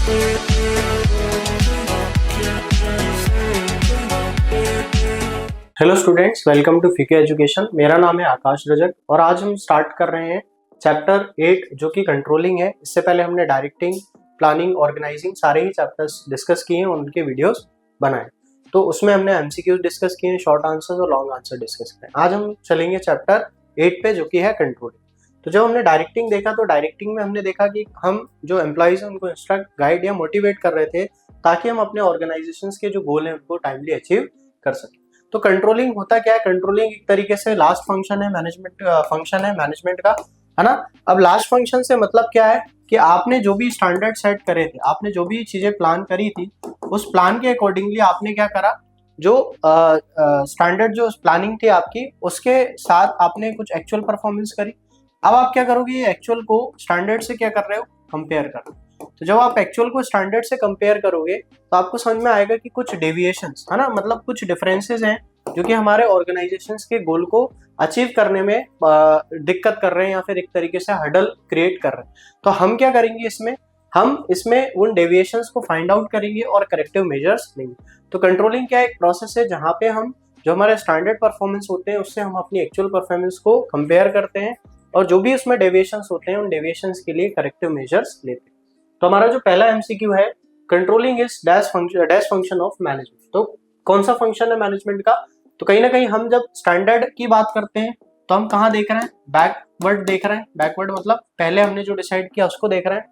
Hello students, welcome to फीके education. मेरा नाम है आकाश रजक और आज हम स्टार्ट कर रहे हैं चैप्टर 8 जो कि कंट्रोलिंग है। इससे पहले हमने डायरेक्टिंग, प्लानिंग, ऑर्गेनाइजिंग सारे ही चैप्टर्स डिस्कस किए हैं और उनके वीडियोस बनाए। तो उसमें हमने एमसीक्यूज डिस्कस किए हैं, शॉर्ट आंसर्स और लॉन्ग आंसर डिस्कस किए। आज हम चलेंगे चैप्टर 8 पे जो कि है कंट्रोलिंग। तो जब हमने डायरेक्टिंग देखा तो डायरेक्टिंग में हमने देखा कि हम जो एम्प्लॉइज हैं उनको इंस्ट्रक्ट, गाइड या मोटिवेट कर रहे थे ताकि हम अपने ऑर्गेनाइजेशंस के जो गोल हैं उनको टाइमली अचीव कर सकें। तो कंट्रोलिंग होता क्या है? कंट्रोलिंग एक तरीके से लास्ट फंक्शन है, मैनेजमेंट का, है ना। अब लास्ट फंक्शन से मतलब क्या है कि आपने जो भी स्टैंडर्ड सेट करे थे, आपने जो भी चीजें प्लान करी थी, उस प्लान के अकॉर्डिंगली आपने क्या करा, जो स्टैंडर्ड जो प्लानिंग थी आपकी, उसके साथ आपने कुछ एक्चुअल परफॉर्मेंस करी। अब आप क्या करोगे, ये एक्चुअल को स्टैंडर्ड से क्या कर रहे हो, कंपेयर कर रहे हो। तो जब आप एक्चुअल को स्टैंडर्ड से कंपेयर करोगे तो आपको समझ में आएगा कि कुछ डेविएशंस, है ना, मतलब कुछ डिफरेंसेस हैं जो कि हमारे ऑर्गेनाइजेशंस के गोल को अचीव करने में दिक्कत कर रहे हैं या फिर एक तरीके से हर्डल क्रिएट कर रहे हैं। तो हम क्या करेंगे, हम इसमें उन डेविएशंस को फाइंड आउट करेंगे और करेक्टिव मेजर्स लेंगे। तो कंट्रोलिंग क्या एक प्रोसेस है जहाँ पे हम जो हमारे स्टैंडर्ड परफॉर्मेंस होते हैं उससे हम अपनी एक्चुअल परफॉर्मेंस को कंपेयर करते हैं और जो भी उसमें डेविएशंस होते हैं उन डेविएशंस के लिए करेक्टिव मेजर्स लेते हैं। तो हमारा जो पहला एमसीक्यू है, controlling is dash function of management. तो कौन सा फंक्शन है मैनेजमेंट का? तो कहीं ना कहीं हम जब स्टैंडर्ड की बात करते हैं तो हम कहाँ देख रहे हैं, बैकवर्ड देख रहे हैं। बैकवर्ड मतलब पहले हमने जो डिसाइड किया उसको देख रहे हैं,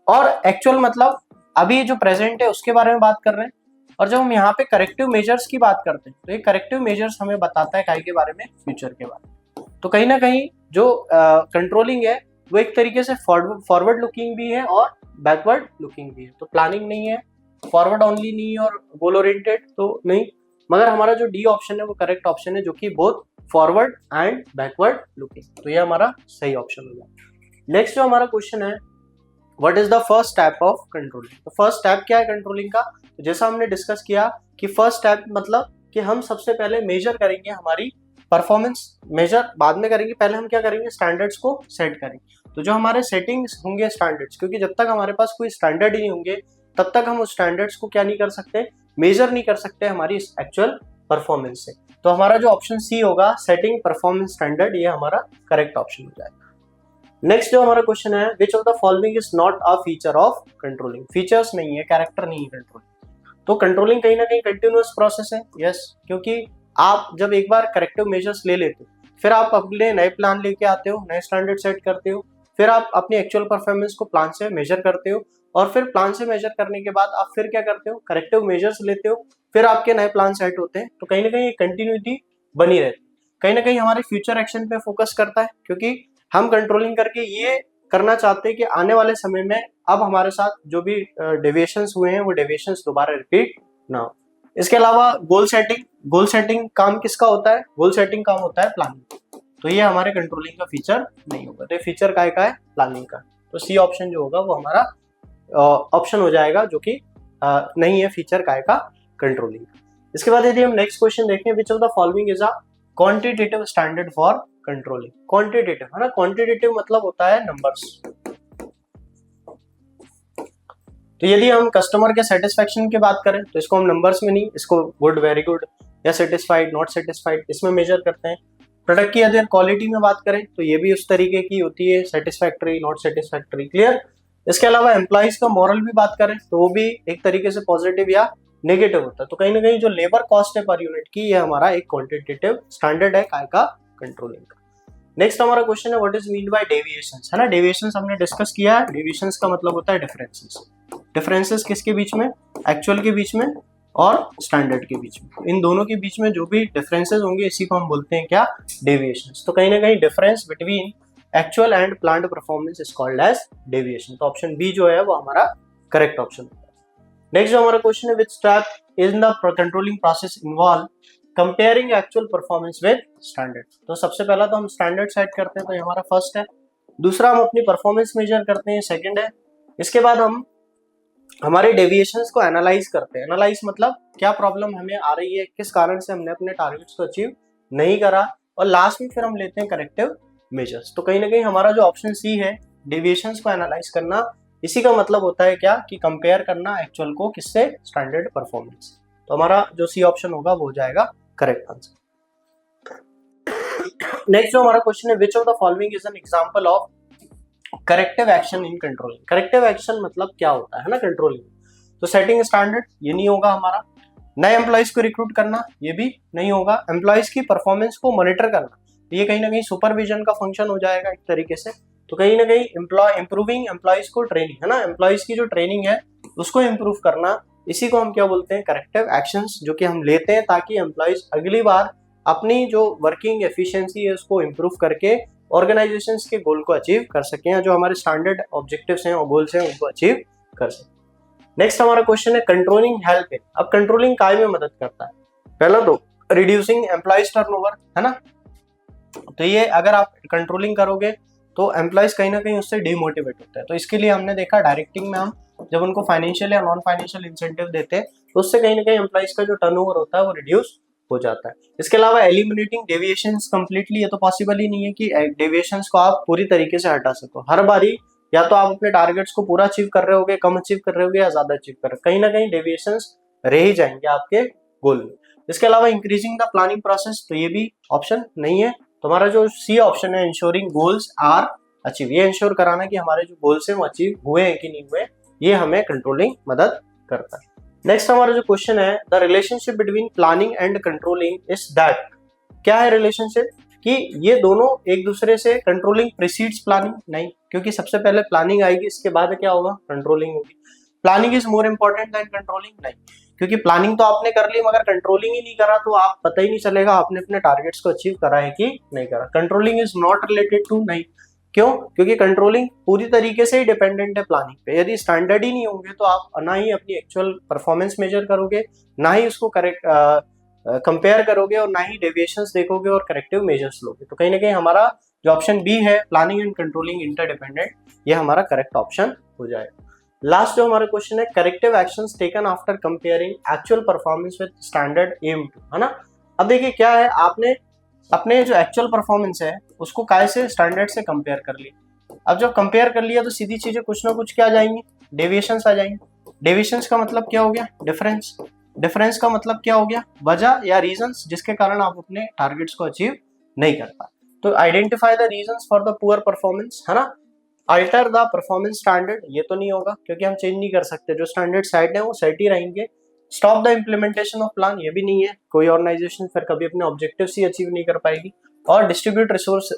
और एक्चुअल मतलब अभी जो प्रेजेंट है उसके बारे में बात कर रहे हैं। और जब हम यहाँ पे करेक्टिव मेजर्स की बात करते हैं तो ये करेक्टिव मेजर्स हमें बताता है काय के बारे में, फ्यूचर के बारे में। तो कहीं ना कहीं जो कंट्रोलिंग है वो एक तरीके से फॉरवर्ड लुकिंग भी है और बैकवर्ड लुकिंग भी है। तो प्लानिंग नहीं है, फॉरवर्ड ओनली नहीं है और गोल ओरिएंटेड तो नहीं, मगर हमारा जो डी ऑप्शन है वो करेक्ट ऑप्शन है, जो कि both forward and backward looking. तो ये हमारा सही ऑप्शन हो गया। नेक्स्ट जो हमारा क्वेश्चन है, what is the first step of controlling. तो फर्स्ट स्टेप क्या है कंट्रोलिंग का? तो जैसा हमने डिस्कस किया कि फर्स्ट स्टेप मतलब कि हम सबसे पहले मेजर करेंगे हमारी परफॉर्मेंस, मेजर बाद में करेंगे, पहले हम क्या करेंगे, स्टैंडर्ड्स को सेट करेंगे। तो जो हमारे सेटिंग्स होंगे स्टैंडर्ड्स, क्योंकि जब तक हमारे पास कोई स्टैंडर्ड ही नहीं होंगे तब तक हम उस स्टैंडर्ड्स को क्या नहीं कर सकते, मेजर नहीं कर सकते हमारी एक्चुअल परफॉर्मेंस से। तो हमारा जो ऑप्शन सी होगा, सेटिंग परफॉर्मेंस स्टैंडर्ड, ये हमारा करेक्ट ऑप्शन हो जाएगा। नेक्स्ट जो हमारा क्वेश्चन है, which of the following is not a feature of controlling. Features नहीं है, कैरेक्टर नहीं है कंट्रोलिंग। तो कंट्रोलिंग कहीं ना कहीं कंटिन्यूअस प्रोसेस है, यस, क्योंकि आप जब एक बार करेक्टिव मेजर्स ले लेते हो, फिर आप अपने नए प्लान लेके आते हो, नए स्टैंडर्ड सेट करते हो, फिर आप अपनी एक्चुअल परफॉर्मेंस को प्लान से मेजर करते हो, और फिर प्लान से मेजर करने के बाद आप फिर क्या करते हो, करेक्टिव मेजर्स लेते हो, फिर आपके नए प्लान सेट होते हैं। तो कहीं ना कहीं कंटिन्यूटी बनी रहती है, कहीं ना कहीं हमारे फ्यूचर एक्शन पे फोकस करता है, क्योंकि हम कंट्रोलिंग करके ये करना चाहते हैं कि आने वाले समय में अब हमारे साथ जो भी डेविएशंस हुए हैं वो डेविएशंस दोबारा रिपीट ना हो। इसके अलावा गोल सेटिंग काम किसका होता है? गोल सेटिंग काम होता है प्लानिंग। तो ये हमारे कंट्रोलिंग का फीचर नहीं होगा। तो ये फीचर काय का है? प्लानिंग का। तो सी ऑप्शन जो होगा वो हमारा ऑप्शन हो जाएगा, जो कि नहीं है फीचर काय का, कंट्रोलिंग। इसके बाद यदि हम नेक्स्ट क्वेश्चन देखें, which of the following is a quantitative standard for controlling. Quantitative है ना, क्वांटिटेटिव मतलब होता है नंबर्स। तो यदि हम कस्टमर के सेटिस्फेक्शन की बात करें तो इसको हम नंबर्स में नहीं, इसको गुड, वेरी गुड या सेटिस्फाइड, नॉट सेटिस्फाइड, इसमें मेजर करते हैं। प्रोडक्ट की यदि क्वालिटी में बात करें तो ये भी उस तरीके की होती है, सेटिस्फैक्टरी, नॉट सेटिस्फैक्टरी, क्लियर। इसके अलावा एम्प्लॉइज का मॉरल भी बात करें तो वो भी एक तरीके से पॉजिटिव या नेगेटिव होता है। तो कहीं ना कहीं जो लेबर कॉस्ट है पर यूनिट की, ये हमारा एक क्वांटिटेटिव स्टैंडर्ड है काय का, कंट्रोलिंग का। नेक्स्ट हमारा क्वेश्चन है, what is mean by deviations, है ना। डेविएशंस हमने डिस्कस किया है। डेविएशंस का मतलब होता है डिफरेंसेस। डिफरेंसेस किसके बीच में? एक्चुअल के बीच में और स्टैंडर्ड के बीच में। इन दोनों के बीच में जो भी डिफरेंसेस होंगे इसी को हम बोलते हैं क्या, डेविएशंस। तो कहीं ना कहीं difference between actual and planned performance is called as deviation. तो ऑप्शन बी जो है वो हमारा करेक्ट ऑप्शन है। नेक्स्ट जो हमारा क्वेश्चन है, which step in the controlling process involve comparing actual performance with standard. तो सबसे पहला तो हम स्टैंडर्ड सेट करते हैं, तो ये हमारा फर्स्ट है। दूसरा हम अपनी परफॉर्मेंस मेजर करते हैं, सेकंड है। इसके बाद हम हमारे डेविएशंस को एनालाइज करते हैं। एनालाइज मतलब क्या प्रॉब्लम हमें आ रही है, किस कारण से हमने अपने टारगेट्स को अचीव नहीं करा, और लास्ट में फिर हम लेते हैं करेक्टिव मेजर्स। तो कहीं ना कहीं हमारा जो ऑप्शन सी है, डेविएशंस को एनालाइज करना, इसी का मतलब होता है क्या कि कंपेयर करना एक्चुअल को किससे, स्टैंडर्ड परफॉर्मेंस। तो हमारा जो सी ऑप्शन होगा वो हो जाएगा करेक्ट आंसर। नेक्स्ट जो हमारा क्वेश्चन है, which of the following is an example of corrective action in controlling. Corrective action मतलब क्या होता है ना कंट्रोलिंग। तो सेटिंग स्टैंडर्ड ये नहीं होगा हमारा, नए एम्प्लॉइज को रिक्रूट करना ये भी नहीं होगा, एम्प्लॉइज की परफॉर्मेंस को मॉनिटर करना ये कहीं ना कहीं सुपरविजन का फंक्शन हो जाएगा एक तरीके से। तो कहीं ना कहीं इंप्रूविंग एम्प्लॉइज को ट्रेनिंग है ना, एम्प्लॉइज की जो ट्रेनिंग है उसको इम्प्रूव करना, इसी को हम क्या बोलते हैं, करेक्टिव एक्शंस, जो कि हम लेते हैं ताकि एम्प्लॉइज अगली बार अपनी जो वर्किंग एफिशिएंसी है उसको इम्प्रूव करके ऑर्गेनाइजेशंस के गोल को अचीव कर सकें, या जो हमारे स्टैंडर्ड ऑब्जेक्टिव्स हैं और गोल्स हैं उनको अचीव कर सकें। नेक्स्ट हमारा क्वेश्चन है, कंट्रोलिंग हेल्प है। अब कंट्रोलिंग काय में मदद करता है, पहला तो रिड्यूसिंग एम्प्लॉइज टर्नओवर है ना। तो ये अगर आप कंट्रोलिंग करोगे तो एम्प्लॉइज कहीं ना कहीं उससे डिमोटिवेट होता है। तो इसके लिए हमने देखा डायरेक्टिंग में हम जब उनको फाइनेंशियल या नॉन फाइनेंशियल इंसेंटिव देते हैं तो उससे कहीं ना कहीं एम्प्लॉइज का जो टर्नओवर होता है वो रिड्यूस हो जाता है। इसके अलावा एलिमिनेटिंग डेविएशंस कंप्लीटली, ये तो पॉसिबल ही नहीं है कि डेविएशंस को आप पूरी तरीके से हटा सको। हर बारी या तो आप अपने टारगेट्स को पूरा अचीव कर रहे होगे, कम अचीव कर रहे होगे या ज्यादा अचीव कर रहे हो, कहीं ना कहीं डेविएशंस रह ही जाएंगे आपके गोल में। इसके अलावा इंक्रीजिंग द प्लानिंग प्रोसेस, तो ये भी ऑप्शन नहीं है। तो हमारा जो सी ऑप्शन है, इंश्योरिंग गोल्स आर अचीव, ये इंश्योर कराना कि हमारे जो गोल्स हैं वो अचीव हुए हैं कि नहीं हुए, ये हमें कंट्रोलिंग मदद करता है। नेक्स्ट हमारा जो क्वेश्चन है, the relationship between planning and controlling is that. क्या है रिलेशनशिप, कि ये दोनों एक दूसरे से, कंट्रोलिंग प्रीसीड्स प्लानिंग नहीं, क्योंकि सबसे पहले प्लानिंग आएगी, इसके बाद क्या होगा, कंट्रोलिंग होगी। Planning is more important than controlling नहीं, क्योंकि प्लानिंग तो आपने कर ली मगर कंट्रोलिंग ही नहीं करा तो आप पता ही नहीं चलेगा आपने अपने टारगेट्स को अचीव करा है कि नहीं करा। Controlling is not related to नहीं, क्यों, क्योंकि कंट्रोलिंग पूरी तरीके से ही डिपेंडेंट है प्लानिंग पे। यदि स्टैंडर्ड ही नहीं होंगे तो आप ना ही अपनी एक्चुअल परफॉर्मेंस मेजर करोगे, ना ही उसको करेक्ट कंपेयर करोगे, और ना ही डेविएशंस देखोगे और करेक्टिव मेजर्स लोगे। तो कहीं ना कहीं हमारा जो ऑप्शन बी है, प्लानिंग एंड कंट्रोलिंग इंटरडिपेंडेंट, ये हमारा करेक्ट ऑप्शन हो जाएगा। लास्ट जो हमारा क्वेश्चन है, corrective actions taken after comparing actual performance with standard aim to, है ना। अब देखिए क्या है, आपने अपने जो एक्चुअल परफॉर्मेंस है उसको काय से, स्टैंडर्ड से कंपेयर कर लिया। अब जब कंपेयर कर लिया तो सीधी चीजें कुछ ना कुछ क्या आ जाएंगी, डेविएशंस आ जाएंगे। डेविएशंस का मतलब क्या हो गया, डिफरेंस। डिफरेंस का मतलब क्या हो गया, वजह या रीजंस जिसके कारण आप अपने टारगेट्स को अचीव नहीं कर पाए। तो identify the reasons for the poor performance, है ना। अल्टर द परफॉर्मेंस स्टैंडर्ड, ये तो नहीं होगा क्योंकि हम चेंज नहीं कर सकते, जो स्टैंडर्ड सेट है वो सेट ही रहेंगे। Stop the implementation of plan, ये भी नहीं है, कोई ऑर्गेनाइजेशन फिर कभी अपने ऑब्जेक्टिव्स ही अचीव नहीं कर पाएगी। और डिस्ट्रीब्यूट रिसोर्स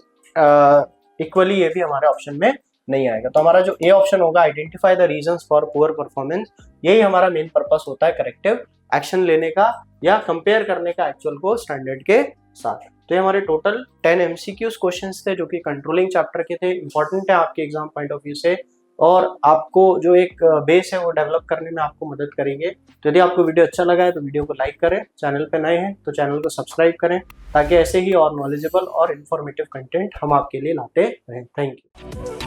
इक्वली, ये भी हमारे ऑप्शन में नहीं आएगा। तो हमारा जो ए ऑप्शन होगा, identify the reasons for poor performance, यही हमारा मेन पर्पस होता है करेक्टिव एक्शन लेने का या कंपेयर करने का एक्चुअल को स्टैंडर्ड के साथ। तो ये हमारे टोटल 10 MCQs क्वेश्चंस थे जो कि कंट्रोलिंग चैप्टर के थे, इंपॉर्टेंट है आपके एग्जाम पॉइंट ऑफ व्यू से, और आपको जो एक बेस है वो डेवलप करने में आपको मदद करेंगे। तो यदि आपको वीडियो अच्छा लगा है तो वीडियो को लाइक करें, चैनल पे नए हैं तो चैनल को सब्सक्राइब करें, ताकि ऐसे ही और नॉलेजेबल और इन्फॉर्मेटिव कंटेंट हम आपके लिए लाते रहें। Thank you.